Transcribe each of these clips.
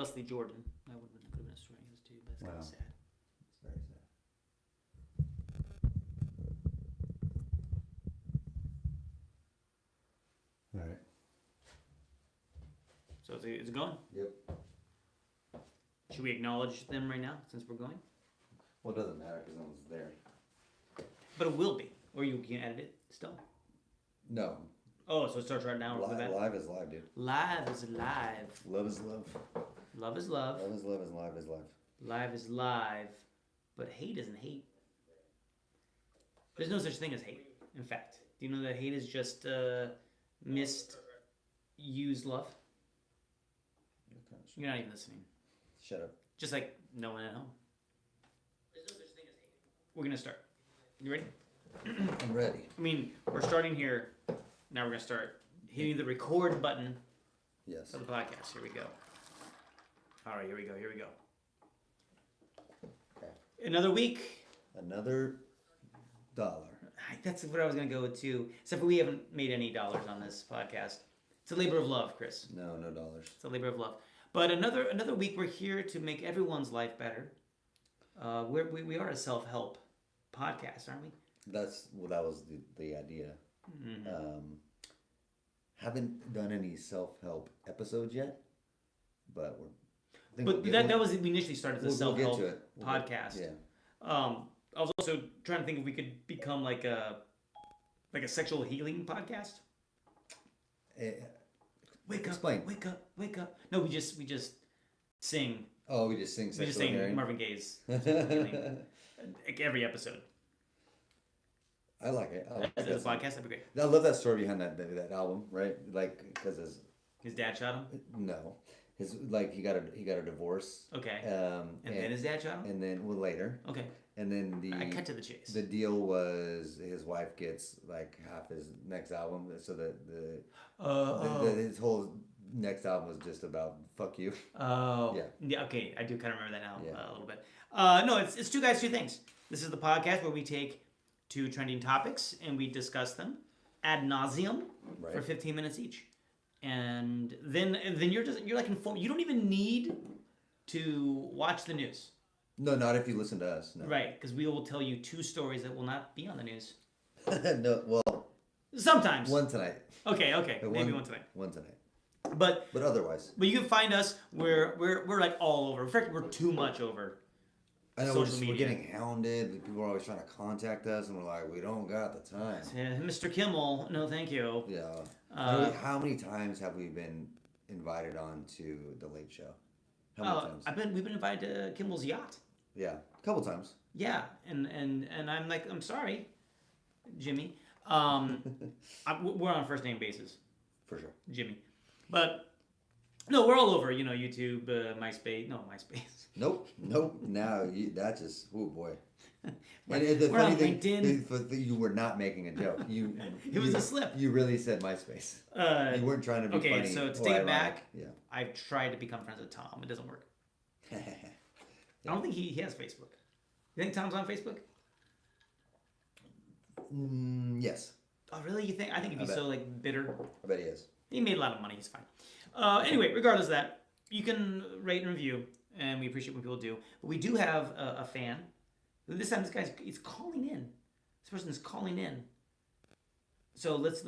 Leslie Jordan. That could have been a story of his too, but it's kind of sad. It's very sad. All right. So is it going? Yep. Should we acknowledge them right now since we're going? Well, it doesn't matter because no one's there. But it will be, or you can edit it still. No. Oh, so it starts right now. Live is live, dude. Live is live. Love is love. Love is love. Love is love and live is live. Live is live, but hate isn't hate. There's no such thing as hate. In fact, do you know that hate is just misused love? You're not even listening. Shut up. Just like no one at home. There's no such thing as hate. We're gonna start. You ready? I'm ready. I mean, we're starting here. Now we're gonna start hitting the record button Yes. for the podcast. Here we go. All right, here we go. Okay. Another week. Another $1. That's what I was gonna go with too. Except for we haven't made any dollars on this podcast. It's a labor of love, Chris. No dollars. It's a labor of love. But another week, we're here to make everyone's life better. We are a self-help podcast, aren't we? That was the idea. Mm-hmm. Haven't done any self-help episodes yet, but We initially started as a self-help podcast. Yeah. I was also trying to think if we could become like a sexual healing podcast. Wake up! Explain. Wake up! Wake up! No, we just sing. Oh, we just sing. We just sing Marvin Gaye's healing, like every episode. I like it. As a podcast, that'd be great. I love that story behind that album, right? Like, because his dad shot him. No, he got a divorce. Okay. And then his dad shot him. And then later. Okay. And then I cut to the chase. The deal was his wife gets like half his next album, so his whole next album was just about fuck you. Oh. Yeah. Okay, I do kind of remember that now Yeah. a little bit. No, it's two guys, two things. This is the podcast where we take two trending topics and we discuss them ad nauseum for 15 minutes each, and then you're like informed. You don't even need to watch the news. No, not if you listen to us. No. Right, because we will tell you two stories that will not be on the news. No, well, sometimes. one tonight. Okay, maybe one tonight. One tonight. But otherwise. But you can find us. We're like all over. In fact, we're too much over. I know social media. we're getting hounded. People are always trying to contact us, and we're like, we don't got the time. Yeah, Mr. Kimmel, no, thank you. Yeah. How many times have we been invited on to the Late Show? How many times? We've been invited to Kimmel's yacht. Yeah, a couple times. Yeah, and I'm like, I'm sorry, Jimmy. We're on a first name basis. For sure. Jimmy, but no, we're all over. YouTube, MySpace. No, MySpace. Nope. Now that just oh boy. And the funny thing, LinkedIn. You were not making a joke. It was a slip. You really said MySpace. You weren't trying to be funny. Okay, so to take it back, yeah. I've tried to become friends with Tom. It doesn't work. I don't think he has Facebook. You think Tom's on Facebook? Yes. Oh, really? You think? I think he'd be so like bitter. I bet he is. He made a lot of money. He's fine. Anyway, regardless of that, you can rate and review, and we appreciate when people do. But we do have a fan. This time, he's calling in. This person is calling in. So let's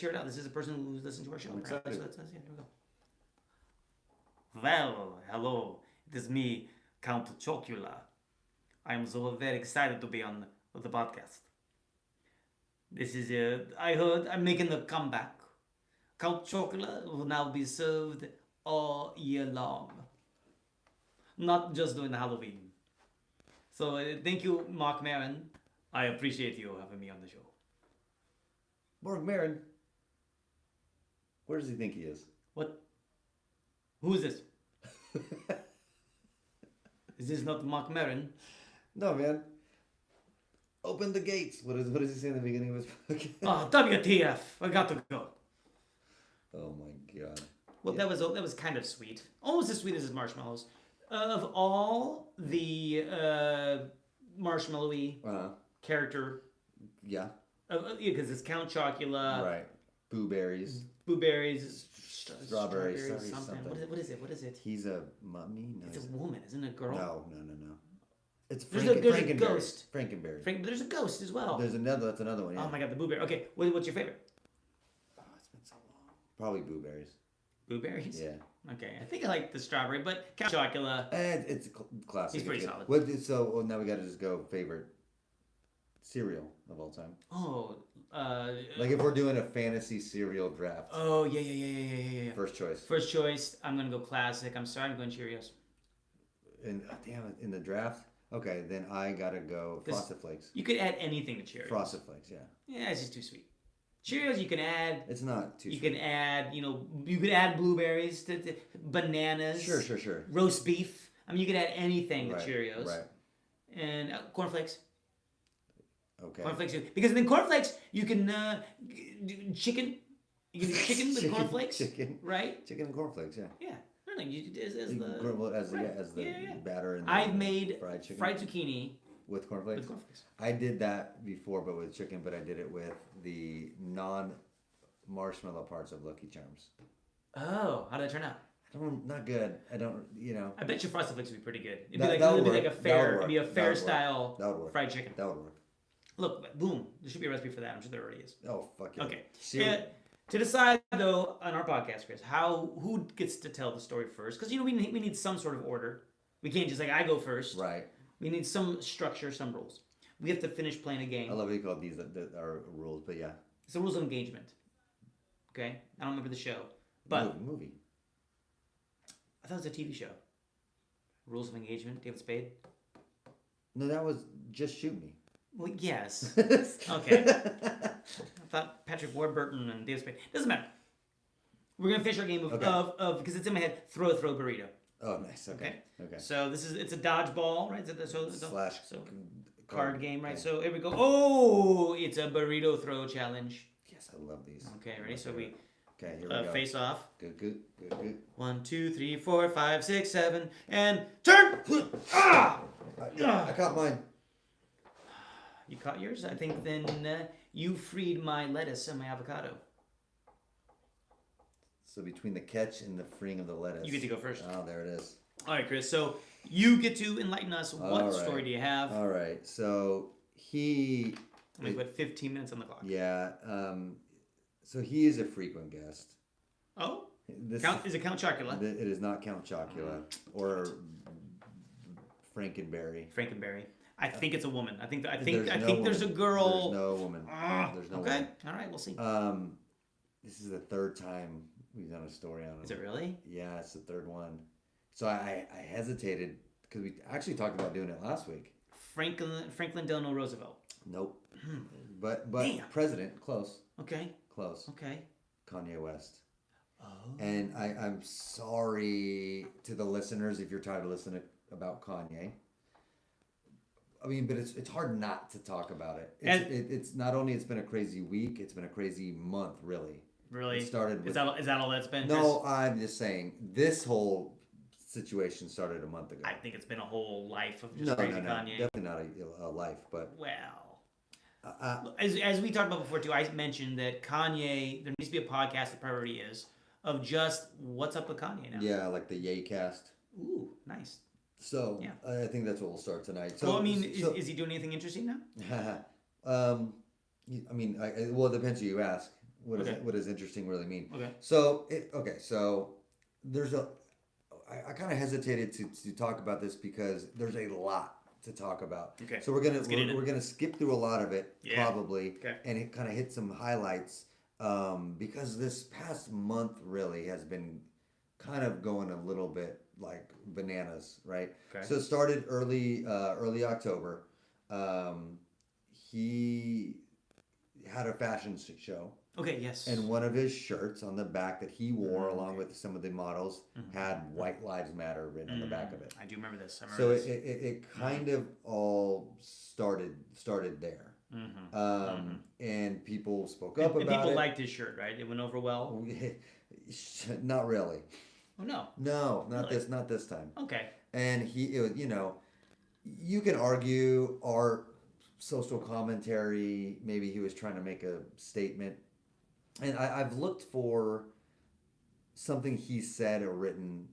hear it out. This is a person who's listened to our show. I'm excited. Right? So here we go. Well, hello. It is me, Count Chocula. I am so very excited to be on the podcast. This is I heard I'm making the comeback. Count Chocula will now be served all year long, not just during Halloween. So thank you, Mark Maron. I appreciate you having me on the show. Mark Maron. Where does he think he is? What? Who is this? Is this not Mark Maron? No, man. Open the gates. What does he say in the beginning of his book? Oh, WTF! I got to go. Oh my god. Well, Yeah. that was kind of sweet. Almost as sweet as his marshmallows. Of all the marshmallowy character, Yeah. because it's Count Chocula, Right. Boo berries. blueberries, Strawberry, something. something. What is it? He's a mummy? No, It's a woman, isn't it a girl? No. It's There's a Frankenberry. ghost. Frankenberry. There's a ghost as well. That's another one, yeah. Oh my god, the blueberry. Okay, what's your favorite? Oh, it's been so long. Probably blueberries. Blueberries? Yeah. Okay, I think I like the strawberry, but Count Chocula. It's He's classic. pretty solid. So now we got to just go favorite cereal of all time. Oh, Like if we're doing a fantasy cereal draft. Oh yeah. First choice. First choice. I'm gonna go classic. I'm sorry, I'm going Cheerios. And damn it, in the draft. Okay, then I gotta go Frosted Flakes. You could add anything to Cheerios. Frosted Flakes, yeah. Yeah, it's just too sweet. Cheerios, you can add. It's not too. You can add, you could add blueberries to bananas. Sure. Roast beef. I mean, you could add anything Right, to Cheerios. Right. And cornflakes. Okay. Cornflakes, because in cornflakes you can do chicken. You can do chicken with cornflakes. Chicken. Right. Chicken and cornflakes, yeah. Yeah. No, as the batter and I've made fried chicken. fried zucchini with cornflakes. I did that before, but with chicken. But I did it with the non-marshmallow parts of Lucky Charms. Oh, how did it turn out? Not good. I don't. I bet your Frosted Flakes would be pretty good. It'd be a fair style fried chicken. That would work. Look, boom. There should be a recipe for that. I'm sure there already is. Oh fuck yeah. Okay. To decide though on our podcast, Chris, who gets to tell the story first? Because we need some sort of order. We can't just I go first. Right. We need some structure, some rules. We have to finish playing a game. I love what you call these that are rules, but yeah. It's the rules of engagement. Okay, I don't remember the show, but movie. I thought it was a TV show. Rules of Engagement. David Spade. No, that was Just Shoot Me. Well, yes. Okay. I thought Patrick Warburton and David Spade. Doesn't matter. We're gonna finish our game of because it's in my head. Throw burrito. Oh, nice. Okay. So it's a dodgeball, right? Slash card game, right? Okay. So here we go. Oh, it's a burrito throw challenge. Yes, I love these. Okay, ready? So we. Okay, here we go. Face off. Good. 1, 2, 3, 4, 5, 6, 7, and turn. Ah! I caught mine. You caught yours? I think then you freed my lettuce and my avocado. So between the catch and the freeing of the lettuce. You get to go first. Oh, there it is. All right, Chris. So you get to enlighten us. What story do you have? All right. So he... I'm going to put 15 minutes on the clock. Yeah. So he is a frequent guest. Oh? Is it Count Chocula? It is not Count Chocula or Frankenberry. I think it's a woman. I think there's there's a girl. There's no woman. There's no okay. woman. All right, we'll see. This is the third time we've done a story on it. Is it really? Yeah, it's the third one. So I hesitated because we actually talked about doing it last week. Franklin Delano Roosevelt. Nope. But Damn. President, close. Okay. Close. Okay. Kanye West. Oh. And I'm sorry to the listeners if you're tired of listening about Kanye. I mean, but it's hard not to talk about it. It's not only it's been a crazy week, it's been a crazy month, really. Really? It started with, is that all that's been? No, Chris? I'm just saying this whole situation started a month ago. I think it's been a whole life of just crazy Kanye. Definitely not a life, but as we talked about before too, I mentioned that Kanye. There needs to be a podcast. The priority is of just what's up with Kanye now. Yeah, like the Ye Cast. Ooh, nice. So yeah. I think that's what we'll start tonight. So, well, I mean, is he doing anything interesting now? I mean, well, it depends who you ask. What does interesting really mean? Okay. So there's I kind of hesitated to talk about this because there's a lot to talk about. Okay. So we're gonna skip through a lot of it probably, and it kind of hit some highlights because this past month really has been kind of going a little bit like bananas, right? Okay. So it started early October. He had a fashion show. Okay, yes. And one of his shirts on the back that he wore, along with some of the models, had "White Lives Matter" written on the back of it. I do remember this. It kind of all started there. And people spoke up about it. And people liked his shirt, right? It went over well? Not really. Oh, no? No, not this time. Okay. And you can argue art, social commentary, maybe he was trying to make a statement. and I've looked for something he said or written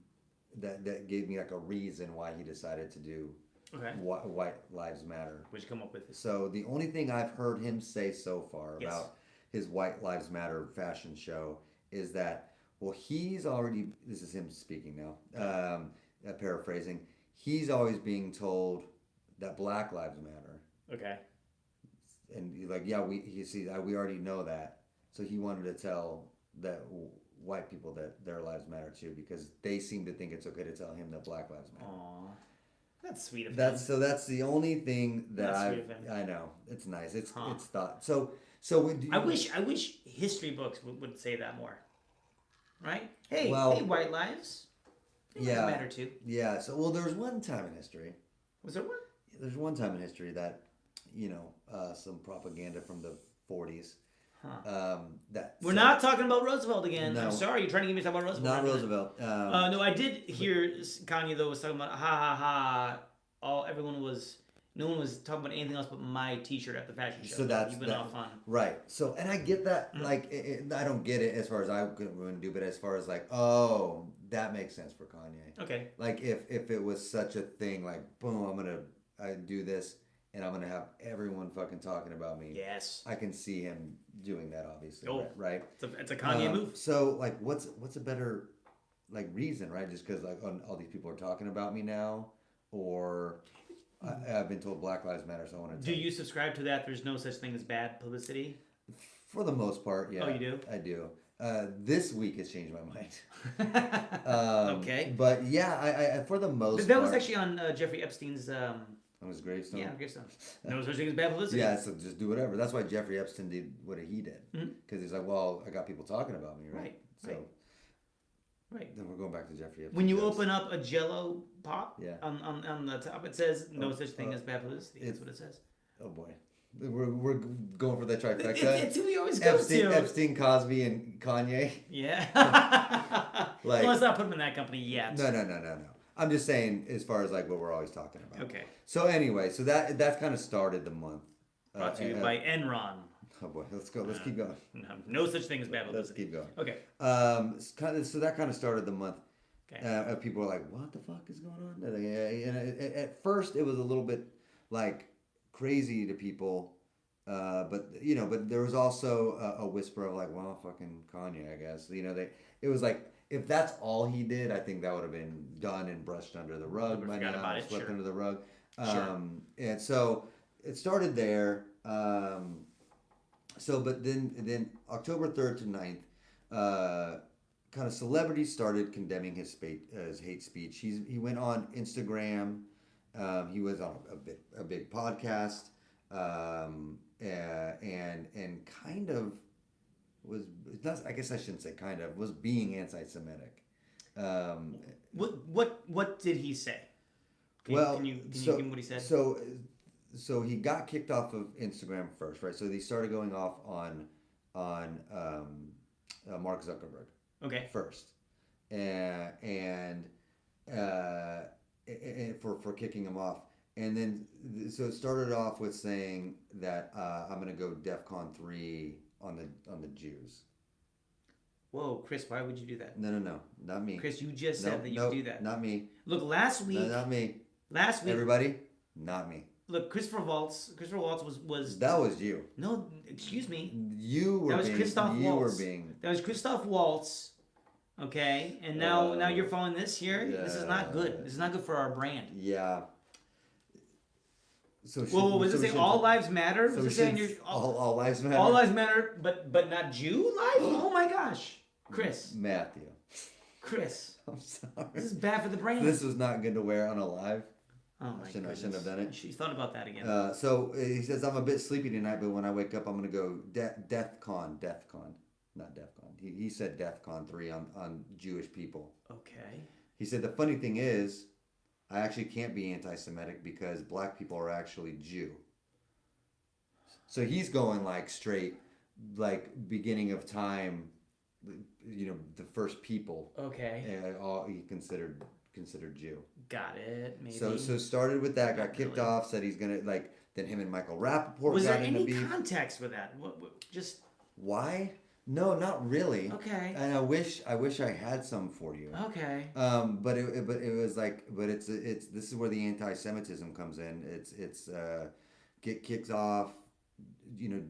that gave me like a reason why he decided to do Okay. White Lives Matter. What'd you come up with? So the only thing I've heard him say so far Yes. about his White Lives Matter fashion show is that, well, he's already, this is him speaking now, paraphrasing, he's always being told that Black Lives Matter. Okay. And he's like, yeah, we already know that. So he wanted to tell that white people that their lives matter too, because they seem to think it's okay to tell him that Black Lives matter. Aww. That's sweet of him. That's the only thing that I know. It's nice. It's thought. So when I wish history books would say that more. Right? Hey, white lives. They matter too. Yeah. So well, there was one time in history. Was there one? There's one time in history that, some propaganda from the 40s. Huh. That we're not talking about Roosevelt again. No. I'm sorry, you're trying to get me to talk about Roosevelt. Not Roosevelt. No, I did hear Kanye though was talking about ha ha ha. No one was talking about anything else but my T-shirt at the fashion show. So that's you went off on right. So and I get that. Like I don't get it as far as I wouldn't do, but as far as like, oh, that makes sense for Kanye. Okay. Like if it was such a thing, like boom, I do this. And I'm gonna have everyone fucking talking about me. Yes. I can see him doing that, obviously. Oh, right. It's a Kanye move. So, like, what's a better, like, reason, right? Just because like all these people are talking about me now, or I've been told Black Lives Matter, so I want to. Do you subscribe to that? There's no such thing as bad publicity. For the most part, yeah. Oh, you do? I do. This week has changed my mind. Okay. But yeah, I for the most. That was actually on Jeffrey Epstein's. On his gravestone? Yeah, gravestone. No such thing as bad publicity. Yeah, so just do whatever. That's why Jeffrey Epstein did what he did. Because he's like, well, I got people talking about me, right? Right. Then we're going back to Jeffrey Epstein. When you open up a Jello pop, yeah. on the top it says no such thing as bad publicity. That's what it says. Oh boy. We're going for that trifecta. It's who he always goes to. Epstein, Cosby, and Kanye. Yeah. Like, well, let's not put him in that company yet. No. I'm just saying, as far as like what we're always talking about. Okay. So anyway, so that's kind of started the month. Brought to you by Enron. Oh boy, let's go. Let's keep going. No such thing as bad publicity. Let's keep going. Okay. So that kind of started the month. Okay. People were like, "What the fuck is going on?" And at first, it was a little bit like crazy to people, but there was also a whisper of like, "Well, fucking Kanye, I guess." It was like, if that's all he did, I think that would have been done and brushed under the rug by now, swept under the rug. And so it started there. But then October 3rd to 9th, kind of celebrities started condemning his hate speech. He went on Instagram. He was on a big podcast, and kind of was not. I guess I shouldn't say kind of was being anti-Semitic. What did he say? Can you give me what he said? So he got kicked off of Instagram first, right? So he started going off on Mark Zuckerberg. Okay. First, and for kicking him off, and then so it started off with saying that I'm gonna go DEFCON 3 on the Jews. Whoa, Chris, why would you do that? No, not me. Chris, you just said that you would do that. Not me. Look, last week. No, not me. Last week. Everybody, not me. Look, Christopher Waltz was. That was you. No, excuse me. You were. That was Christoph Waltz. You were being. That was Christoph Waltz. Okay, and now you're following this here. Yeah. This is not good. This is not good for our brand. Yeah. So was it saying all lives matter? So was it saying all lives matter? All lives matter, but not Jew life? Oh my gosh, Chris. Matthew. Chris. I'm sorry. This is bad for the brand. This was not good to wear on a live. Oh my goodness. I shouldn't have done it. She thought about that again. So he says, I'm a bit sleepy tonight, but when I wake up, I'm going to go DEFCON, not DEFCON. He said DEFCON 3 on Jewish people. Okay. He said, the funny thing is, I actually can't be anti-Semitic because black people are actually Jew. So he's going like straight, like beginning of time, the first people. Okay. All he considered Jew. Got it. Maybe. So started with that, got kicked off, said he's gonna then him and Michael Rappaport was got there into any beef. context with that? Just why? No, not really. Okay. And I wish I had some for you. Okay. But it was like, but it's this is where the anti-Semitism comes in. It's kicks off,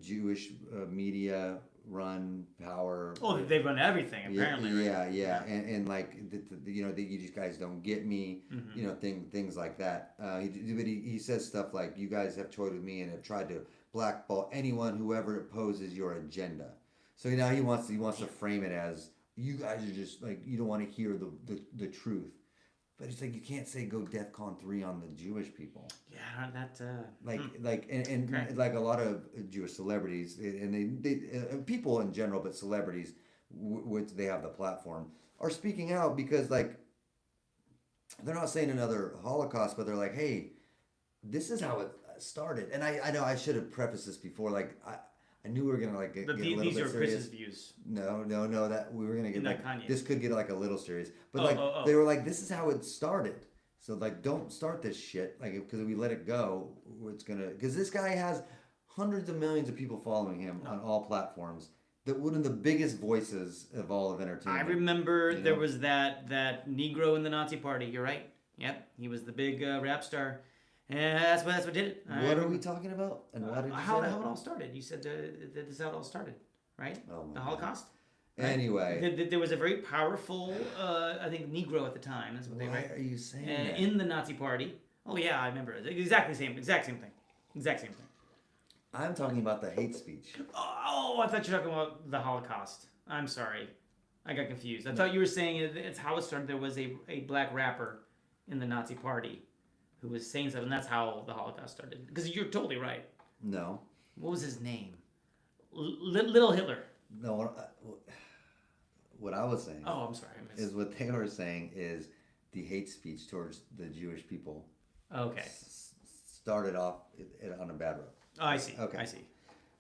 Jewish media run power. Oh, they run everything apparently, right? Yeah, and like that you just guys don't get me, Mm-hmm. things like that. He says stuff like, you guys have toyed with me and have tried to blackball anyone whoever opposes your agenda. So now he wants to frame it as, you guys are just like, you don't want to hear the truth. But it's like, you can't say go DEFCON 3 on the Jewish people. Yeah, that. And Okay. like a lot of Jewish celebrities, and they people in general, but celebrities, which they have the platform, are speaking out because, like, they're not saying another Holocaust, but they're like, hey, this is how it started. And I know I should have prefaced this before. Like, I knew we were gonna like get a little These bit are serious. Chris's views. No, that we were gonna get In that like, Kanye. this could get like a little serious, but Oh. they were like, this is how it started. So like, don't start this shit, like, because if we let it go, it's gonna, because this guy has hundreds of millions of people following him on all platforms. That one of the biggest voices of all of I entertainment. remember there was that Negro in the Nazi Party. You're right. Yep, he was the big rap star, and that's what did it. What are we talking about? And why did you how say how that? it all started? You said that this is how it all started, right? Oh my The God. Holocaust. Right? Anyway, There was a very powerful, I think, Negro at the time. That's what they why write. are you saying that? In the Nazi Party. Oh yeah, I remember. Exact same thing. Exact same thing. I'm talking about the hate speech. Oh, I thought you were talking about the Holocaust. I'm sorry. I got confused. I thought you were saying it's how it started. There was a black rapper in the Nazi Party who was saying something, and that's how the Holocaust started. Because you're totally right. No, What was his name? Little Hitler. no. What I was saying Oh, I'm sorry. I missed. is, what they were saying is the hate speech towards the Jewish people Okay. started off on a bad road. Oh, I see. Okay. I see.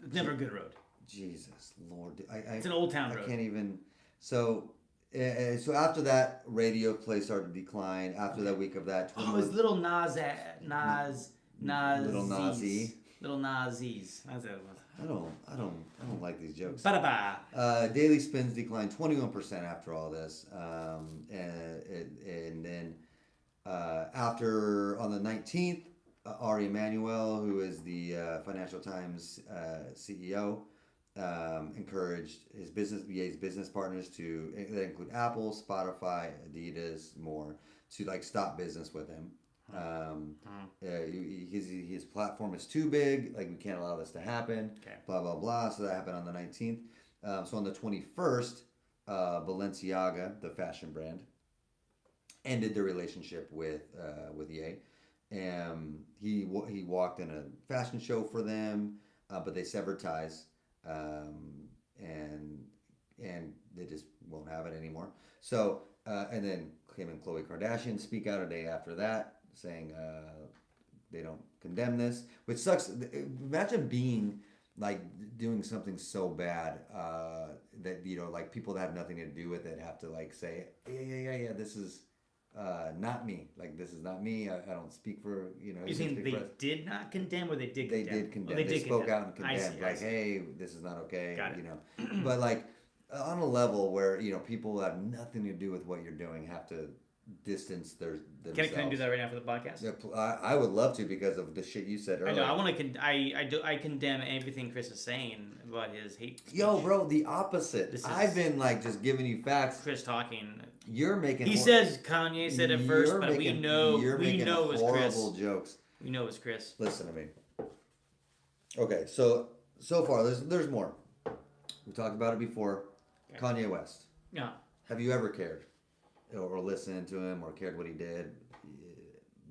It's never a good road. Jesus Lord, It's an old town I road. can't even. So after that, radio play started to decline. After that week of that, Oh, it's little Nazis. Little Nazi. Little Nazis. That's what it was. I don't like these jokes. Ba-da-ba. Daily spins declined 21% after all this, and then after, on the 19th, Ari Emanuel, who is the Financial Times CEO, encouraged his business partners that include Apple, Spotify, Adidas, more, to like stop business with him. His platform is too big. Like, we can't allow this to happen. Okay. Blah blah blah. So that happened on the 19th. So on the 21st, Balenciaga, the fashion brand, ended their relationship with Ye. He walked in a fashion show for them, but they severed ties, and they just won't have it anymore. So and then Kim and Khloe Kardashian speak out a day after that, saying they don't condemn this, which sucks. Imagine being like doing something so bad that like people that have nothing to do with it have to like say, yeah, this is not me. Like, this is not me. I don't speak for You think they did not condemn, or they did They condemn? did condemn. Oh, they spoke out and I condemned. see, Like, see. hey, this is not okay. Got it. But like on a level where people that have nothing to do with what you're doing have to distance themselves. Can I do that right now for the podcast? Yeah, I would love to, because of the shit you said I earlier. know. I want to. I condemn everything Chris is saying about his hate speech. Yo, bro, the opposite. This is- I've been like just giving you facts. Chris talking. You're making. He says Kanye said it first, You're but we making- know you're we making know it was Chris. horrible jokes. We know it was Chris. Listen to me. Okay, so far there's more. We talked about it before. Okay. Kanye West. Yeah. Have you ever cared or listened to him or cared what he did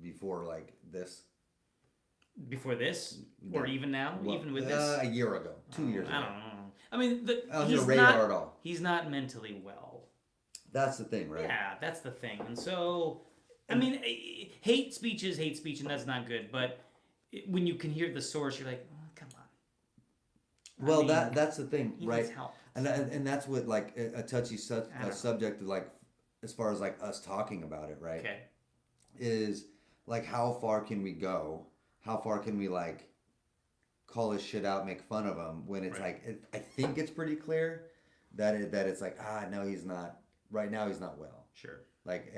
before, like this? Before this, or Yeah. even now, Well, even with this. a year ago, 2 years ago. I don't know. I mean, On he's your radar not. at all. He's not mentally well. That's the thing, right? Yeah, that's the thing. And so, I mean, hate speech is hate speech, and that's not good. But when you can hear the source, you're like, oh, come on. Well, I mean, that's the thing, he right? needs help. And that's what, like, a touchy I don't know. subject, like, as far as like us talking about it, right? Okay. Is like, how far can we go? How far can we like call his shit out, make fun of him when it's Right. like I think it's pretty clear, that it's like, no, he's not right now, he's not well. Sure. Like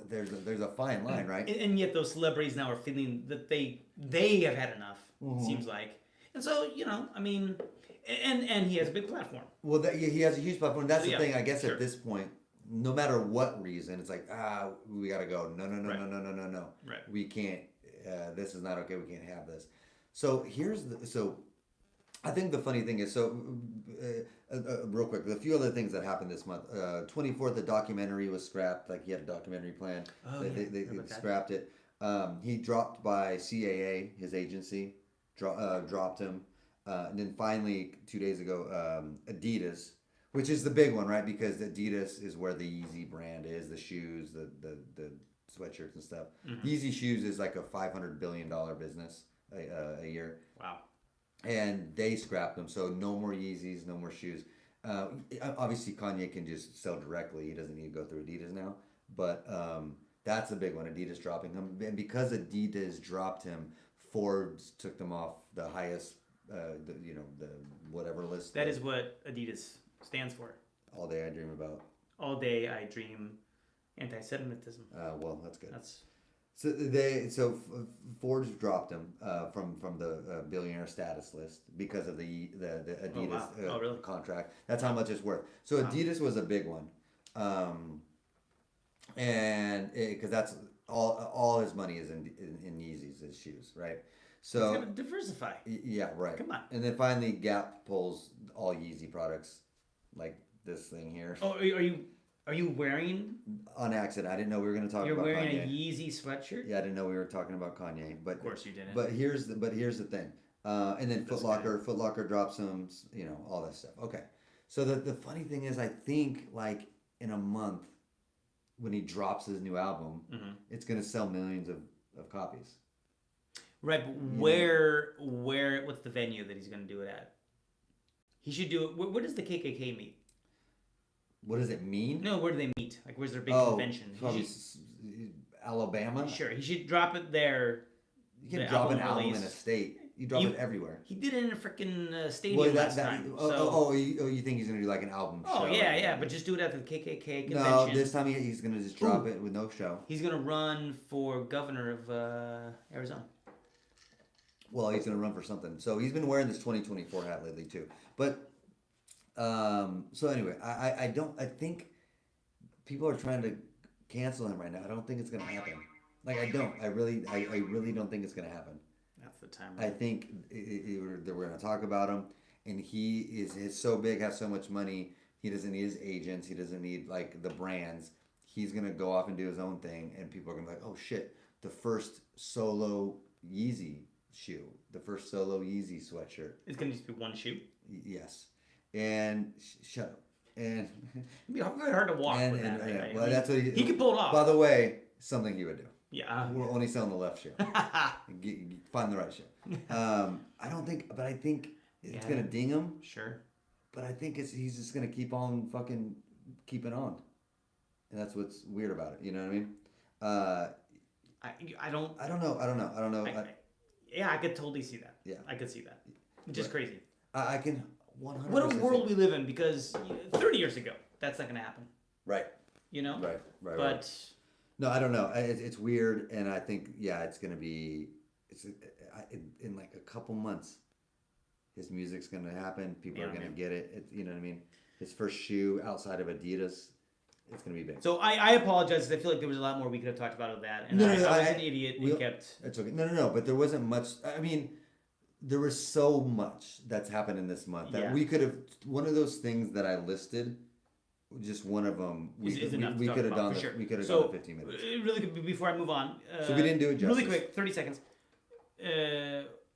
there's a fine line, right? And yet those celebrities now are feeling that they have had enough. Mm-hmm. Seems like, and so I mean, and he has a big platform. Well, he has a huge platform. That's So, the thing. I guess sure. at this point, no matter what reason, it's like, we gotta go. No, no, no, Right. no, no, no, no, no. Right. We can't. This is not okay. We can't have this. So I think the funny thing is, real quick, a few other things that happened this month. 24th, the documentary was scrapped. Like he had a documentary plan. Oh, They scrapped it. He dropped by CAA, his agency, dropped him. And then finally, 2 days ago, Adidas, which is the big one, right? Because Adidas is where the Yeezy brand is, the shoes, the sweatshirts and stuff. Mm-hmm. Yeezy shoes is like a $500 billion business a year. Wow. And they scrapped them, so no more Yeezys, no more shoes. Obviously, Kanye can just sell directly. He doesn't need to go through Adidas now. But that's a big one, Adidas dropping him. And because Adidas dropped him, Forbes took them off the highest, the whatever list. That is what Adidas stands for. All day I dream about. All day I dream anti-Semitism. Well, that's good. That's So Forbes dropped him from the billionaire status list because of the Adidas really? contract. That's how much it's worth. So Adidas was a big one, and because that's all his money is in Yeezys, his shoes, right? So it's gotta diversify. Yeah, right. Come on. And then finally, Gap pulls all Yeezy products, like this thing here. Oh, are you wearing? On accident, I didn't know we were going to talk You're about wearing Kanye. a Yeezy sweatshirt. Yeah, I didn't know we were talking about Kanye, but Of course you didn't. But here's the thing, and then Foot Locker drops some, all that stuff. Okay, so the funny thing is, I think like in a month, when he drops his new album, it's gonna sell millions of copies. Right, but where what's the venue that he's gonna do it at? He should do it. Where does the KKK meet? What does it mean? No, where do they meet? Like, where's their big convention? Probably Alabama. Sure, he should drop it there. You can drop an album in a state. You drop it everywhere. He did it in a freaking stadium last time. You think he's gonna do like an album show? Oh yeah, but just do it at the KKK convention. No, this time he's gonna just drop it with no show. He's gonna run for governor of Arizona. Well, he's gonna run for something. So he's been wearing this 2024 hat lately too. But so anyway, I think people are trying to cancel him right now. I don't think it's gonna happen. Like I really don't think it's gonna happen. That's the time. I think we're gonna talk about him, and he is so big, has so much money. He doesn't need his agents. He doesn't need like the brands. He's gonna go off and do his own thing, and people are gonna be like, oh shit, the first solo Yeezy shoe, the first solo Yeezy sweatshirt. It's gonna just be one shoe. Yes, and shut up. And it'd be very hard to walk with that. Right? Well, that's what he could pull it off. By the way, something he would do. Yeah, we're only selling the left shoe. Find the right shoe. I don't think, but I think it's gonna ding him. Sure. But I think he's just gonna keep on fucking keeping on, and that's what's weird about it. You know what I mean? I don't know. I could totally see that. Yeah, I could see that. Which is crazy. I can 100%. What a world we live in, because 30 years ago, that's not gonna happen. Right. You know. Right. But. No, I don't know. It's weird, and I think it's gonna be. In like a couple months, his music's gonna happen. People are gonna get it. You know what I mean? His first shoe outside of Adidas, it's gonna be big. So I apologize. I feel like there was a lot more we could have talked about of that, and I was an idiot and kept. It's okay. No. But there wasn't much. I mean, there was so much that's happened in this month that we could have. One of those things that I listed. Just one of them. We could have done. Sure. We could have done the 15 minutes. Really, before I move on. So we didn't do it justice. Really quick, 30 seconds.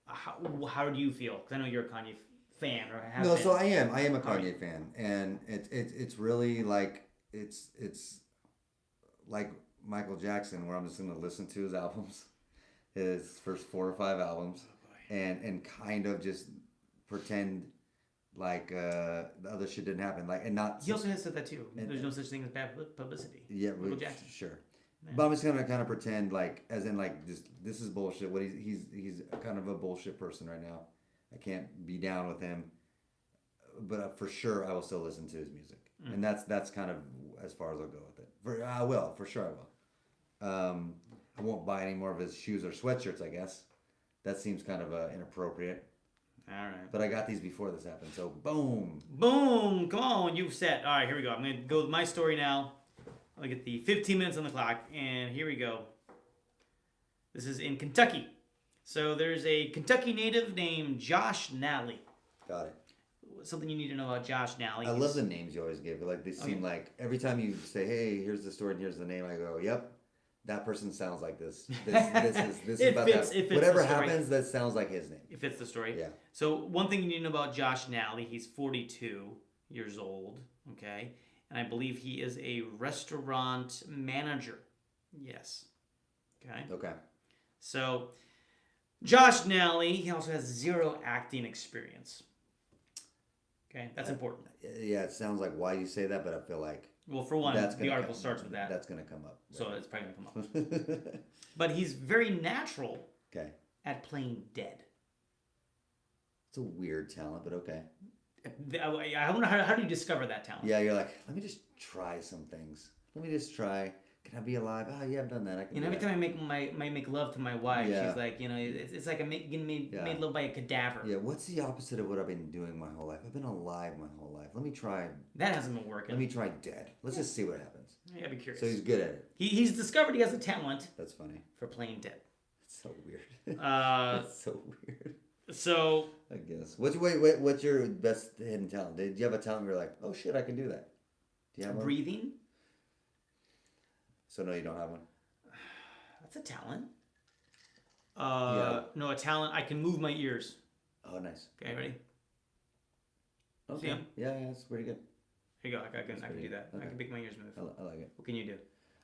How do you feel? Because I know you're a Kanye fan or have been. So I am a Kanye fan, and it's really like it's like Michael Jackson, where I'm just gonna listen to his albums, his first 4 or 5 albums, and kind of just pretend. Like the other shit didn't happen. Like and not. He also has said that too. There's no such thing as bad publicity. Yeah, Michael Jackson. Sure. Yeah. But I'm just gonna kind of pretend like, as in like this is bullshit. What he's kind of a bullshit person right now. I can't be down with him. for sure I will still listen to his music, and that's kind of as far as I'll go with it. I will, for sure I will. I won't buy any more of his shoes or sweatshirts, I guess. That seems kind of inappropriate. All right. But I got these before this happened, so boom. Boom! Come on, you've set. All right, here we go. I'm going to go with my story now. I'll get the 15 minutes on the clock, and here we go. This is in Kentucky. So there's a Kentucky native named Josh Nally. Got it. Something you need to know about Josh Nally. I love the names you always give. Like they seem like every time you say, "Hey, here's the story and here's the name," I go, "Yep, that person sounds like this. This is about fits, that. Whatever happens, that sounds like his name." It fits the story. Yeah. So one thing you need to know about Josh Nally, he's 42 years old. Okay, and I believe he is a restaurant manager. Yes. Okay. Okay. So Josh Nally, he also has 0 acting experience. Okay, that's important. Yeah, it sounds like why you say that, but I feel like Well, for one, the article starts with that. That's going to come up. Right? So it's probably going to come up. But he's very natural at playing dead. It's a weird talent, but okay. I wonder how do you discover that talent? Yeah, you're like, let me just try some things. Let me just try. Can I be alive? Oh, yeah, I've done that. I can. Every time I make love to my wife, she's like, it's like I'm getting made love by a cadaver. Yeah, what's the opposite of what I've been doing my whole life? I've been alive my whole life. Let me try. That hasn't been working. Let me try dead. Let's just see what happens. Yeah, I'd be curious. So he's good at it. He's discovered he has a talent. That's funny. For playing dead. It's so weird. It's so weird. So I guess. What's your best hidden talent? Did you have a talent where you're like, oh shit, I can do that? Do you have one? Breathing. So no, you don't have one. That's a talent. No, a talent. I can move my ears. Oh, nice. Okay, ready? Okay. See him? Yeah, that's pretty good. Here you go. I can do that. Okay. I can make my ears move. I like it. What can you do?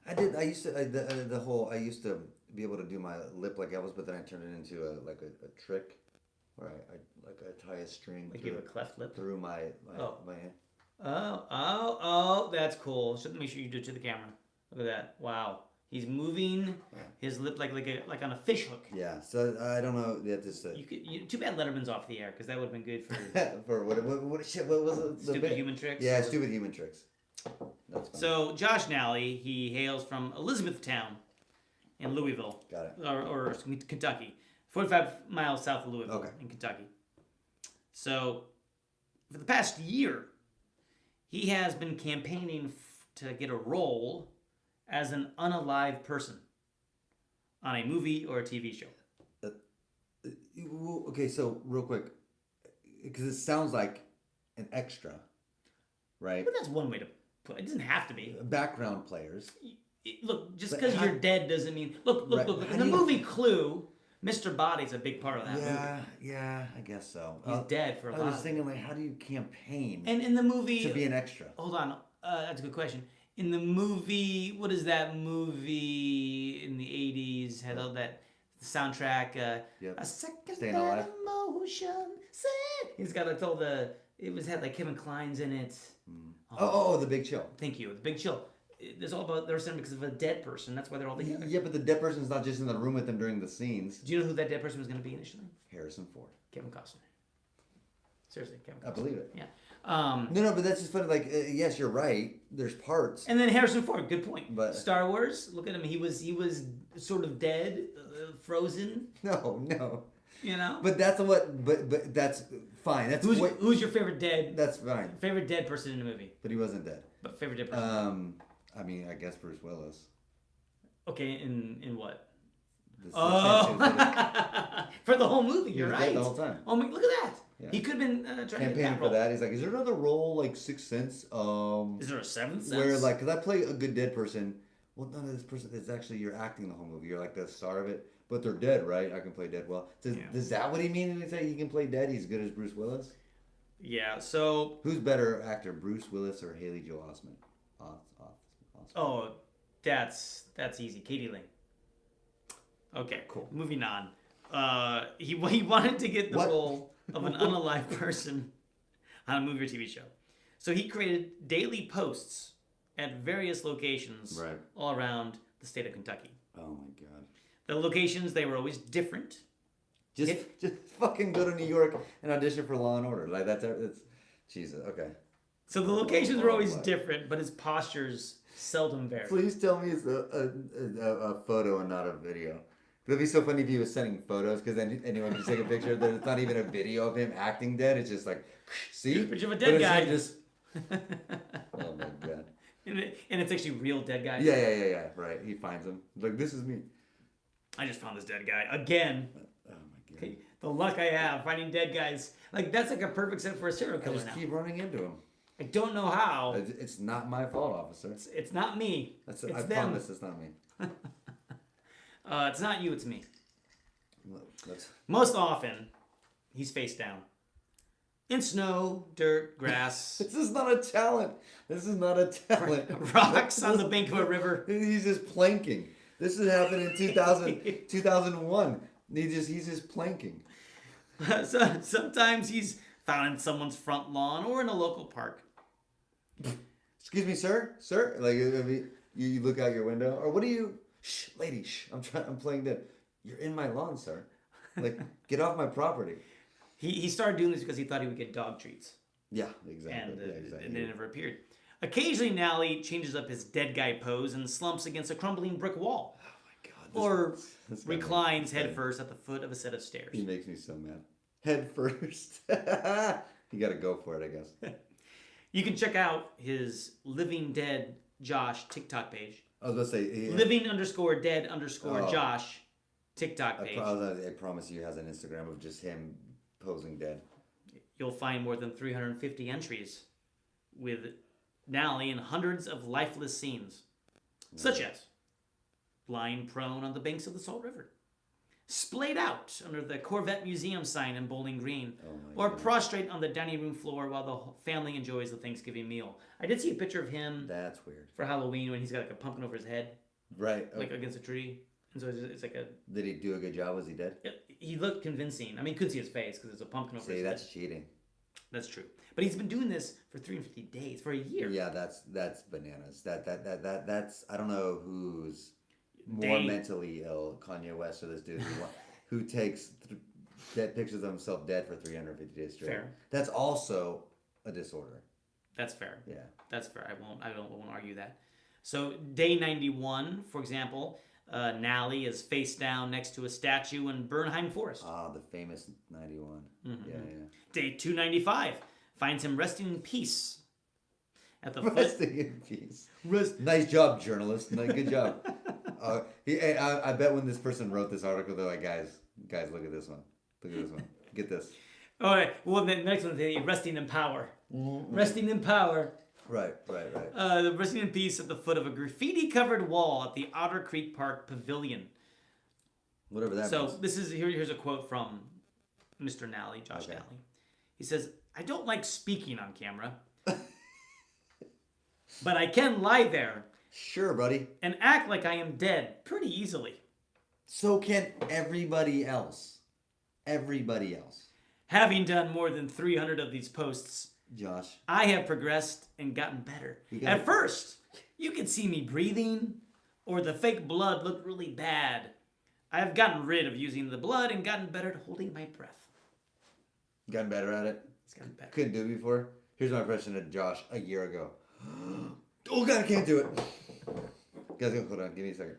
I used to I used to be able to do my lip like Elvis, but then I turned it into a trick where I tie a string Like you have a cleft lip through my hand. Oh, that's cool. So make sure you do it to the camera. Look at that. Wow. He's moving his lip like on a fish hook. Yeah. So I don't know. Too bad Letterman's off the air because that would have been good for for what was it? Stupid Human Tricks. Yeah, Stupid Human Tricks. That's funny. So Josh Nally, he hails from Elizabethtown in Louisville. Got it. Or Kentucky. 45 miles south of Louisville in Kentucky. So for the past year, he has been campaigning to get a role as an unalive person on a movie or a TV show. Okay, so real quick, because it sounds like an extra, right? But that's one way to put it. It doesn't have to be. Background players. Look, just because you're dead doesn't mean... Look. In the movie Clue, Mr. Body's a big part of that movie. Yeah, I guess so. He's dead for a lot of it. I was thinking, like, how do you campaign and in the movie... to be an extra? Hold on. That's a good question. In the movie... What is that movie in the 80s? Had all that soundtrack... A second Staying Alive. Emotion. He's got like all the... It had like Kevin Kline's in it. Oh, The Big Chill. Thank you. The Big Chill. It's all about they're saying because of a dead person. That's why they're all together. Yeah, but the dead person's not just in the room with them during the scenes. Do you know who that dead person was going to be initially? Harrison Ford. Kevin Costner. Seriously, Kevin Costner. I believe it. Yeah. No, but that's just funny. Like, yes, you're right. There's parts. And then Harrison Ford. Good point. But Star Wars. Look at him. He was sort of dead, frozen. No. You know. But that's what. But that's fine. That's who's your favorite dead? That's fine. Favorite dead person in the movie. But he wasn't dead. But favorite dead person. I mean, I guess Bruce Willis. Okay, in what? Oh, for the whole movie, you're right. The whole time. Oh my, look at that. Yeah. He could have been trying to get that role. For that. He's like, is there another role like Sixth Sense? Is there a Seventh Sense? Where like, cause I play a good dead person. Well, none of this person is actually you're acting the whole movie. You're like the star of it, but they're dead, right? I can play dead well. Does that what he mean when he say he can play dead? He's good as Bruce Willis. Yeah. So who's better actor, Bruce Willis or Haley Joel Osment? Oh, that's easy. Katie Ling. Okay, cool. Moving on. He wanted to get the role of an unalive person on a movie or TV show. So he created daily posts at various locations all around the state of Kentucky. Oh my God. The locations, they were always different. Just fucking go to New York and audition for Law and Order. Like that's Jesus. Okay. So the locations were always boy. different, but his postures seldom varied. Please tell me it's a photo and not a video. It'd be so funny if he was sending photos because then anyone can take a picture. There's not even a video of him acting dead. It's just like, see? Picture of a But dead it's guy. him just. Oh my god. And it's actually real dead guys. Yeah. Right. He finds him. Like, this is me. I just found this dead guy again. Oh my god. Okay, the luck I have finding dead guys. Like that's like a perfect set for a serial I killer just now. keep running into him. I don't know how. It's not my fault, officer. It's not me. I it's them. promise it's not me. It's not you. It's me. That's, Most often, he's face down. In snow, dirt, grass, this is not a talent. This is not a talent. rocks on the bank of a river. He's just planking. This has happened in 2001. He's just planking. So, sometimes he's found in someone's front lawn or in a local park. Excuse me, sir. Sir, like you look out your window, or what are you? Shh, lady. Shh. I'm playing dead. You're in my lawn, sir. Like, get off my property. He started doing this because he thought he would get dog treats. Yeah, exactly. And they never appeared. Occasionally, Nally changes up his dead guy pose and slumps against a crumbling brick wall. Oh my god. Or this guy reclines makes me headfirst at the foot of a set of stairs. He makes me so mad. Head first. You got to go for it, I guess. You can check out his Living Dead Josh TikTok page. I was about to say. Living_dead_Josh TikTok page. I promise you, he has an Instagram of just him posing dead. You'll find more than 350 entries with Nally and hundreds of lifeless scenes, such as lying prone on the banks of the Salt River, splayed out under the Corvette Museum sign in Bowling Green, or prostrate on the dining room floor while the family enjoys the Thanksgiving meal. I did see a picture of him That's weird. for Halloween when he's got like a pumpkin over his head, Right. like against a tree. And so it's like a... Did he do a good job? Was he dead? He looked convincing. I mean, you couldn't see his face because there's a pumpkin over his head. That's cheating. That's true. But he's been doing this for 350 days, for a year. Yeah, that's bananas. That's I don't know who's more mentally ill, Kanye West or this dude who takes dead pictures of himself dead for 350 days straight. Fair. That's also a disorder. That's fair. Yeah. That's fair. I won't argue that. So day 91, for example, Nally is face down next to a statue in Bernheim Forest. Ah, the famous 91. Mm-hmm. Yeah. Day 295 finds him resting in peace at the Resting in peace. Nice job, journalist. Good job. I bet when this person wrote this article, they're like, guys, look at this one. Look at this one. Get this. All right. Well, the next one, resting in power. Mm-hmm. Resting in power. Right. The resting in peace at the foot of a graffiti-covered wall at the Otter Creek Park Pavilion. Whatever that So means. this is here's a quote from Mr. Nally, Josh Nally. He says, "I don't like speaking on camera, but I can lie there Sure, buddy. and act like I am dead pretty easily. So can everybody else. Everybody else. Having done more than 300 of these posts, Josh. I have progressed and gotten better. At first, you could see me breathing, or the fake blood looked really bad. I have gotten rid of using the blood and gotten better at holding my breath." Gotten better at it? It's gotten better. Couldn't do it before? Here's my impression of Josh a year ago. Oh, God, I can't do it. Guys, hold on. Give me a second.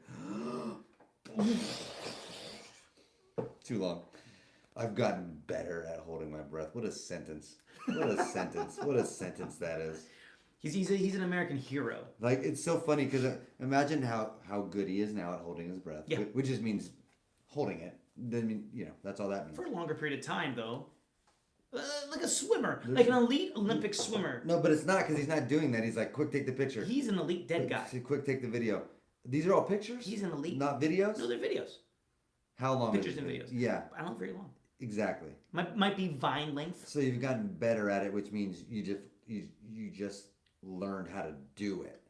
Too long. I've gotten better at holding my breath. What a sentence. What a sentence. What a sentence that is. He's an American hero. Like, it's so funny because imagine how good he is now at holding his breath. Yeah. Which just means holding it. Then, that's all that means. For a longer period of time, though. Like a swimmer. Like an elite Olympic swimmer. No, but it's not because he's not doing that. He's like, quick, take the picture. He's an elite dead guy. Quick, take the video. These are all pictures? He's an elite. Not videos? No, they're videos. How long Pictures is it? and videos. Yeah. I don't know very long. Exactly. Might be Vine length. So you've gotten better at it, which means you just learned how to do it.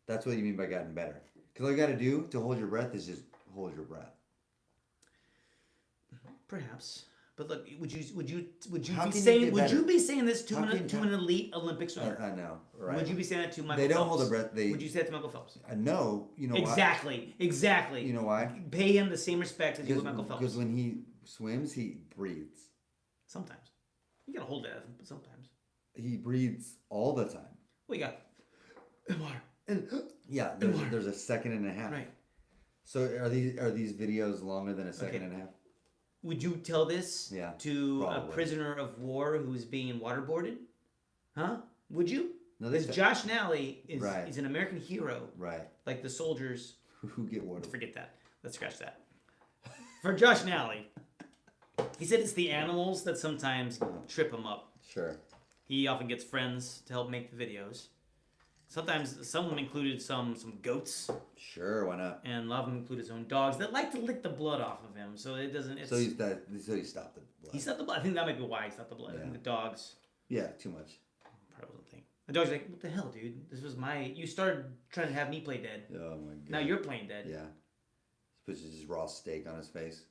That's what you mean by gotten better. Because all you got to do to hold your breath is just hold your breath. Perhaps. But look, would you How be can you saying get would better? you be saying this to How an elite Olympic swimmer? I know, right? Would you be saying that to Michael They don't Phelps? hold their breath. Would you say that to Michael Phelps? No, you know Exactly. why? You know why? Pay him the same respect as you would Michael Phelps. Because when he swims, he breathes. Sometimes. You gotta hold that, but sometimes. he breathes all the time. We got water. And yeah, there's a second and a half. Right. So are these videos longer than a second Okay. and a half? Would you tell this Yeah, to a probably. prisoner of war who's being waterboarded? Huh? Would you? No, Because Josh Nally is an American hero, right. like the soldiers. Who get water? Forget that. Let's scratch that. For Josh Nally, he said it's the animals that sometimes trip him up. Sure. He often gets friends to help make the videos. Sometimes some of them included some goats, Sure, why not? and a lot of them include his own dogs that like to lick the blood off of him. So it doesn't. It's, So he stopped the blood. he stopped the blood. I think that might be why he stopped the blood. I Yeah. think the dogs Yeah, too much. probably wasn't think. The dog's like, what the hell, dude? This was my. You started trying to have me play dead. Oh my god. Now you're playing dead. Yeah. He puts his raw steak on his face.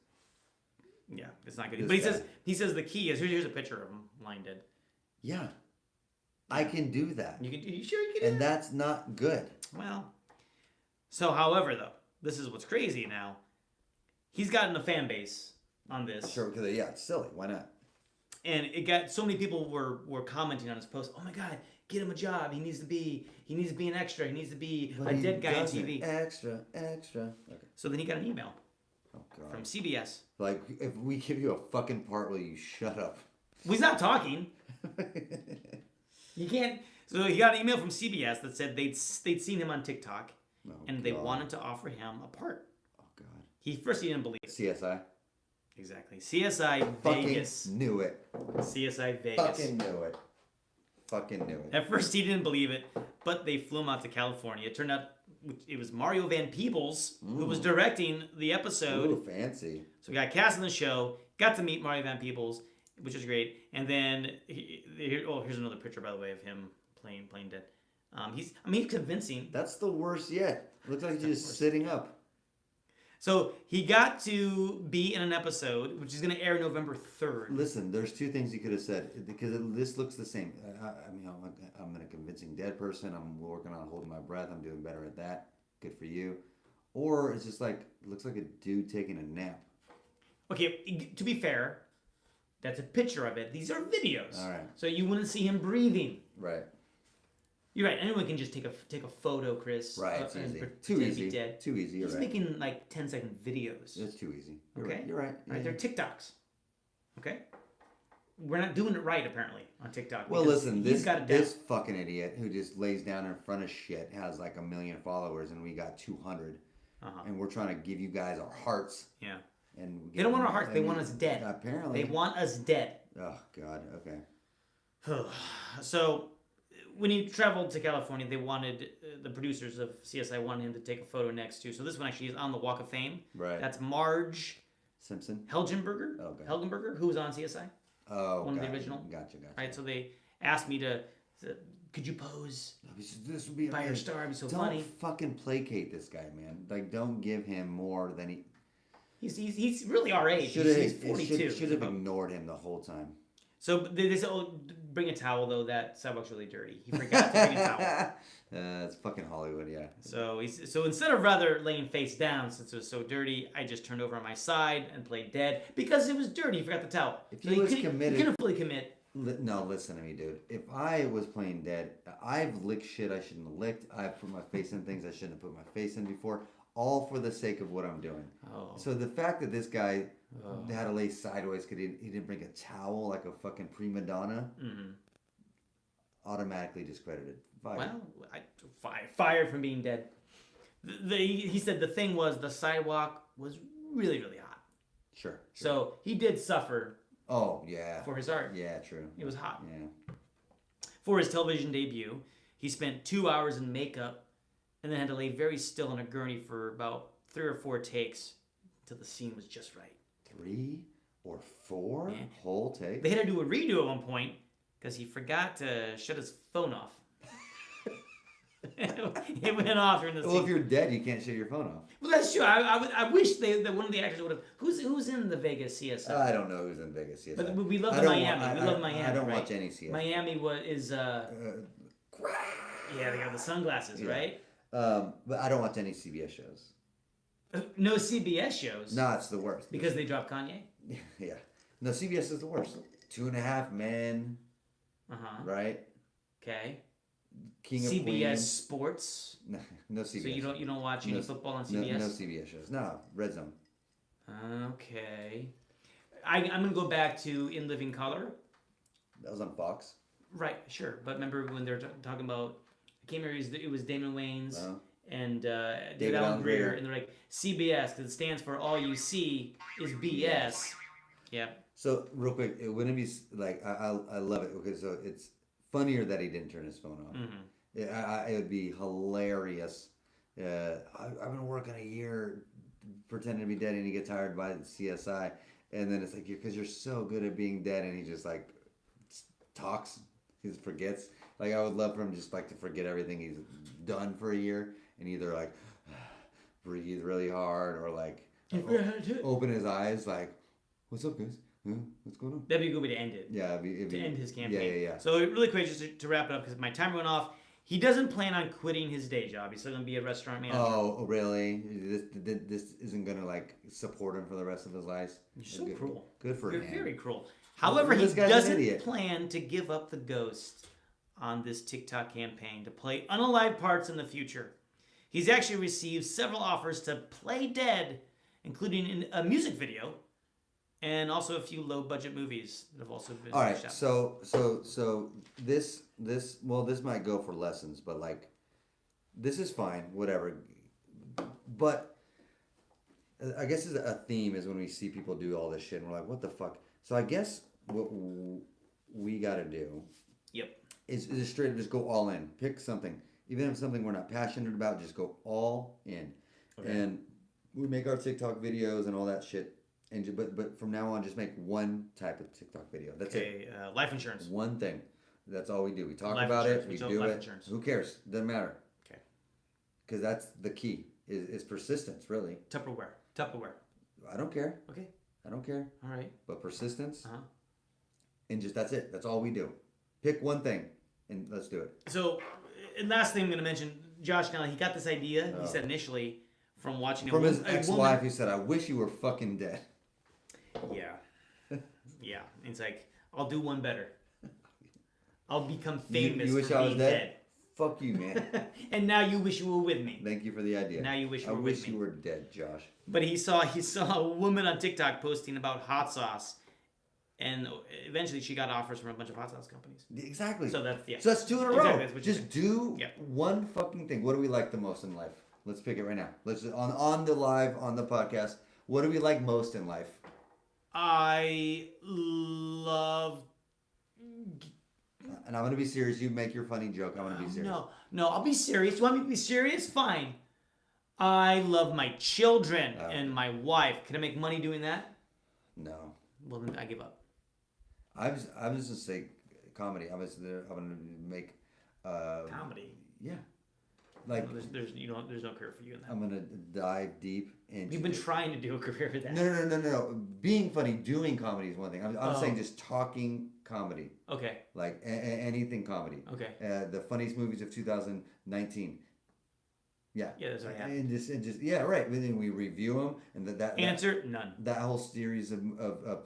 Yeah, it's not good. This But guy. he says the key is here's a picture of him lying dead. Yeah. I can do that. You sure you can do And that? that's not good. Well, so however though, this is what's crazy now. He's gotten a fan base on this, Sure, because it's silly. Why not? and it got so many people were commenting on his post. Oh my God, get him a job. He needs to be an extra. He needs to be But a he dead guy on doesn't. TV. Extra. Okay. So then he got an email Oh god. from CBS. Like, if we give you a fucking part, will you shut up? Well, he's not talking. You can't. So he got an email from CBS that said they'd seen him on TikTok, Oh, and they God. wanted to offer him a part. Oh god. He didn't believe it. CSI. Exactly. CSI Fucking Vegas. knew it. CSI Vegas. Fucking knew it. Fucking knew it. At first he didn't believe it, but they flew him out to California. It turned out it was Mario Van Peebles who was directing the episode. Ooh, fancy. So we got cast in the show, got to meet Mario Van Peebles, which was great. And then here's another picture, by the way, of him playing dead. He's convincing. That's the worst yet. Looks like he's just sitting up. So he got to be in an episode, which is going to air November 3rd. Listen, there's two things you could have said because this looks the same. I'm a convincing dead person. I'm working on holding my breath. I'm doing better at that. Good for you. Or it's just like looks like a dude taking a nap. Okay, to be fair, that's a picture of it. These are videos. All right. So you wouldn't see him breathing. Right. You're right. Anyone can just take a photo, Chris. Right. It's and easy. pretend Too to be easy. dead. Too easy. You're He's right. making like 10-second videos. It's too easy. You're Okay. right. You're right. Right? They're Yeah. TikToks. Okay. We're not doing it right apparently on TikTok. Well, because listen, he's got it down. this fucking idiot who just lays down in front of shit has like 1 million followers and we got 200, Uh-huh. and we're trying to give you guys our hearts. Yeah. And we They don't want our get- hearts. They want us dead. Apparently. They want us dead. Oh God. Okay. So when he traveled to California, they wanted the producers of CSI wanted him to take a photo next to. So this one actually is on the Walk of Fame. Right. That's Marge Simpson. Helgenberger. Okay. Helgenberger, who was on CSI. Oh, One of the gotcha, original? Gotcha. Right. So they asked me to. Could you pose This would be by your amazing. star? It'd be so Don't funny. fucking placate this guy, man. Like, don't give him more than he He's really our age. should He's have. 42. Should have ignored him the whole time. So they said, "Oh, bring a towel though. That sidewalk's really dirty." He forgot to bring a towel. It's fucking Hollywood, yeah. So instead of rather laying face down since it was so dirty, I just turned over on my side and played dead because it was dirty. He forgot the towel. If So he was couldn't- committed- he couldn't fully commit. No, listen to me, dude. If I was playing dead, I've licked shit I shouldn't have licked. I've put my face in things I shouldn't have put my face in before, all for the sake of what I'm doing. Oh. So the fact that this guy had to lay sideways because he didn't bring a towel like a fucking prima donna, automatically discredited. Fired. Well, fired from being dead. He said the thing was the sidewalk was really, really hot. Sure. So he did suffer Oh, yeah. for his art. Yeah, true. It was hot. Yeah. For his television debut, he spent 2 hours in makeup and then had to lay very still on a gurney for about 3 or 4 takes until the scene was just right. 3 or 4 Yeah. whole take. They had to do a redo at one point because he forgot to shut his phone off. It went off during the scene. Well, if you're dead, you can't shut your phone off. Well, that's true. I wish that one of the actors would have. Who's in the Vegas CSI? I don't know who's in Vegas. Yes, But we love I the don't Miami. wa- We I- love I- Miami. I don't right? watch any CSI. Miami is yeah, they got the sunglasses, Yeah. right? But I don't watch any CBS shows. No CBS shows No, it's the worst. because they dropped Kanye. Yeah. No, CBS is the worst. 2.5 Men. Uh-huh. right? Okay. King of CBS Queens. Sports. No, no CBS. So you don't watch any No, football on no, CBS? no CBS shows. No, Red Zone. Okay. I'm gonna go back to In Living Color. That was on Fox. Right, sure. But remember when they're talking about, I can't remember, it was Damon Wayans No. and David Allen Greer. and they're like, CBS, because it stands for All You See is BS. Yep. So real quick, it wouldn't be like I love it. Okay, so it's funnier that he didn't turn his phone off. Mm-hmm. It would be hilarious. I've been working a year pretending to be dead, and he gets hired by CSI, and then it's like because you're so good at being dead, and he just like talks, he just forgets. Like I would love for him just like to forget everything he's done for a year, and either like breathe really hard or like open his eyes like, "What's up, guys? What's going on?" That'd be a good way to end it. Yeah, to end his campaign. Yeah. So really quick, just to wrap it up, because my timer went off. He doesn't plan on quitting his day job. He's still going to be a restaurant manager. Oh, really? This isn't going to like support him for the rest of his life? You're so good, cruel. Good for You're him. very cruel. However, he This guy's an doesn't idiot. plan to give up the ghost on this TikTok campaign to play unalive parts in the future. He's actually received several offers to play dead, including in a music video, and also a few low-budget movies that have also been All right, shot. so this might go for lessons, but like, this is fine, whatever. But I guess a theme is when we see people do all this shit, and we're like, what the fuck? So I guess what we got to do Yep. is just straight up just go all in. Pick something, even if it's something we're not passionate about, just go all in. Okay. And we make our TikTok videos and all that shit. And but from now on, just make one type of TikTok video. That's it. Life insurance. One thing. That's all we do. We talk Life about insurance. it. We We sell do life it. insurance. Who cares? Doesn't matter. Okay. Because that's the key. Is persistence really? Tupperware. I don't care. Okay. I don't care. All right. But persistence. Uh-huh. And just that's it. That's all we do. Pick one thing and let's do it. So, and last thing I'm going to mention, Josh Nally, he got this idea, Oh. he said initially, from watching From his a ex-wife, he said, "I wish you were fucking dead." Yeah. Yeah. It's like, I'll do one better. I'll become famous You wish for I was being dead? Fuck you, man. And now you wish you were with me. Thank you for the idea. Now you wish you I were wish with me. you were dead, Josh. But he saw a woman on TikTok posting about hot sauce, and eventually she got offers from a bunch of hot sauce companies. Exactly. So that's So that's two in a row. Exactly, that's what you Just said. do Yep. one fucking thing. What do we like the most in life? Let's pick it right now. Let's on the live on the podcast. What do we like most in life? I love. And I'm gonna be serious. You make your funny joke. I'm gonna be serious. No, I'll be serious. You want me to be serious? Fine. I love my children Oh. and my wife. Can I make money doing that? No. Well, then I give up. I was just gonna say comedy. I'm gonna make Comedy. yeah. Like There's no career for you in that. I'm gonna dive deep into. You've been trying to do a career with that. No. Being funny, doing comedy is one thing. I'm Oh. saying just talking comedy, Okay. like anything comedy. Okay. The funniest movies of 2019. Yeah. Yeah, that's what I have. And just yeah, right. And then we review them, and that Answer none. that whole series of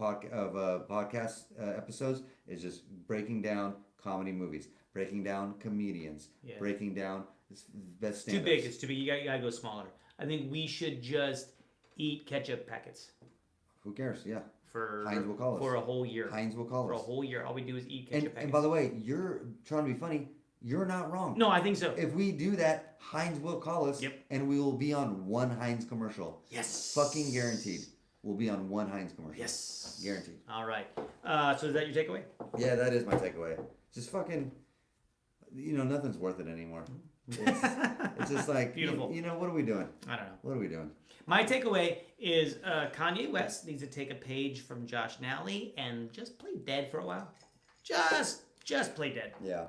podcast episodes is just breaking down comedy movies, breaking down comedians, Yeah. breaking down best It's too stand-ups. big. It's too big. You gotta go smaller. I think we should just eat ketchup packets Who cares? Yeah. for Heinz will call us. for a whole year. Heinz will call For a us. whole year, all we do is eat ketchup packets. And by the way, you're trying to be funny. You're not wrong. No, I think so. If we do that, Heinz will call us, Yep. and we will be on one Heinz commercial. Yes. Fucking guaranteed. We'll be on one Heinz commercial. Yes. Guaranteed. All right. So is that your takeaway? Yeah, that is my takeaway. Just fucking, nothing's worth it anymore. It's just like, Beautiful. What are we doing? I don't know. What are we doing? My takeaway is Kanye West needs to take a page from Josh Nally and just play dead for a while. Just play dead, Yeah.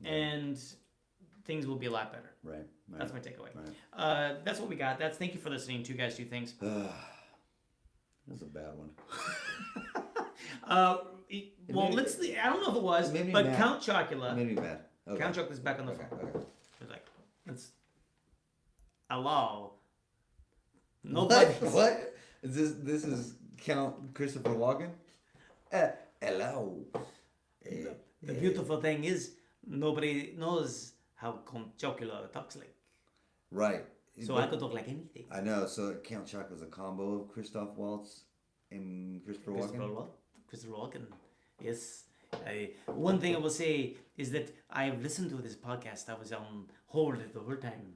and things will be a lot better. Right. That's my takeaway. Right. That's what we got. Thank you for listening. Two Guys, Two Things. That's a bad one. Well, let's. I don't know if it was, It made me but mad. Count Chocula. Made me mad. Okay. Count Chocula's back on the Okay. phone. Okay. It was like, let's. Hello. Nobody. What? This is Count Christopher Walken? Hello. The beautiful thing is nobody knows how Count Chocula talks like. Right. So But I could talk like anything. I know. So Count Chocula's a combo of Christoph Waltz and Christopher Walken. Christopher Walken. Yes. One thing I will say is that I've listened to this podcast. I was on hold the whole time.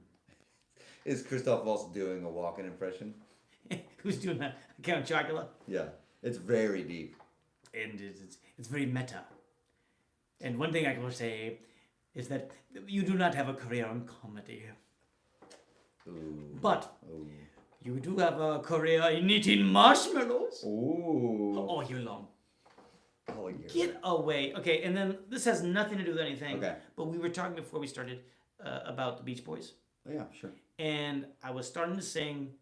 Is Christoph Waltz doing a Walken impression? Who's doing that? Count Chocula? Yeah. It's very deep. And it's very meta. And one thing I will say is that you do not have a career in comedy. Ooh. But Ooh. you do have a career in eating marshmallows Ooh. all year long. Oh, yeah. Get away. Okay, and then this has nothing to do with anything. Okay. But we were talking before we started about the Beach Boys. Oh, yeah, sure. And I was starting to sing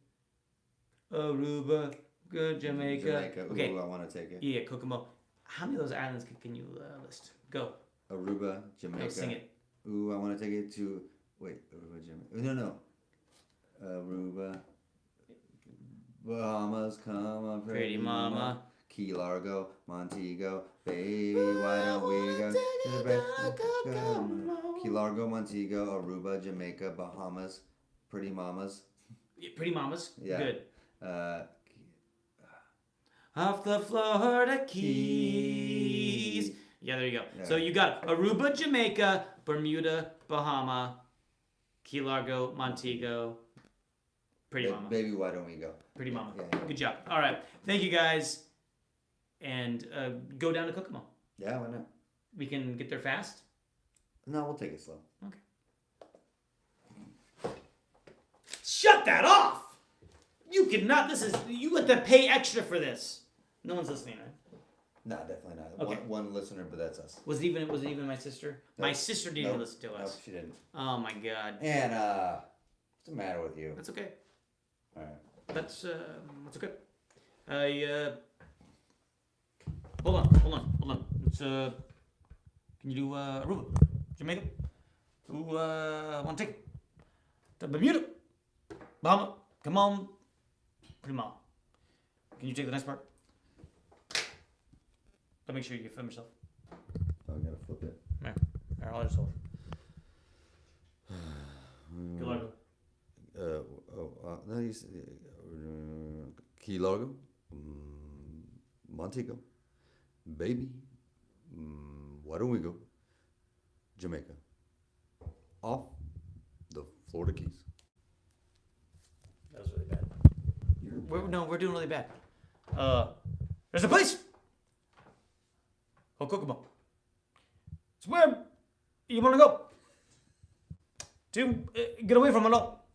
Aruba, good Jamaica. Okay. Ooh, I want to take it. Yeah, Kokomo. How many of those islands can you list? Go. Aruba, Jamaica. Go sing it. Ooh, I want to take it to. Wait, Aruba, Jamaica. No. Aruba, Bahamas, come on, Pretty Mama. Key Largo, Montego, baby, why don't we go to the break? Key Largo, Montego, Aruba, Jamaica, Bahamas, Pretty Mamas. Yeah, Pretty Mamas. Yeah. Good. Uh, Off the Florida Keys. Yeah, there you go. Yeah. So you got Aruba, Jamaica, Bermuda, Bahama, Key Largo, Montego, Pretty Mama. Baby, why don't we go? Pretty Mama. Yeah. Good job. All right. Thank you guys. And go down to Kokomo. Yeah, why not? We can get there fast. No, we'll take it slow. Okay. Shut that off! You cannot. This is. You have to pay extra for this. No one's listening, right? No, definitely not. Okay. One listener, but that's us. Was it even my sister? Nope. My sister didn't Nope. listen to us. Nope, she didn't. Oh my god. And what's the matter with you? That's okay. All right. That's okay. Hold on. It's can you do Aruba, Jamaica? Who want to take it? To Bermuda, Bahama. Come on, Pretty Mama. Can you take the next part? But make sure you film yourself. Oh, I gotta flip it. There, I'll just hold. Good luck. No, you said Key Largo, Montego, baby, why don't we go? Jamaica, off the Florida Keys. That was really bad. We're doing really bad. There's a place. Oh, Kokomo. It's where you want to go. To get away from it all.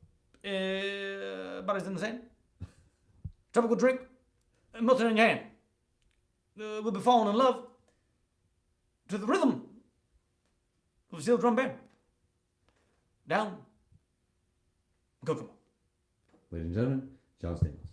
Bodies in the sand. Tropical drink. Melting in your hand. We'll be falling in love to the rhythm of a steel drum band. Down. Kokomo. Ladies and gentlemen, John Stamos.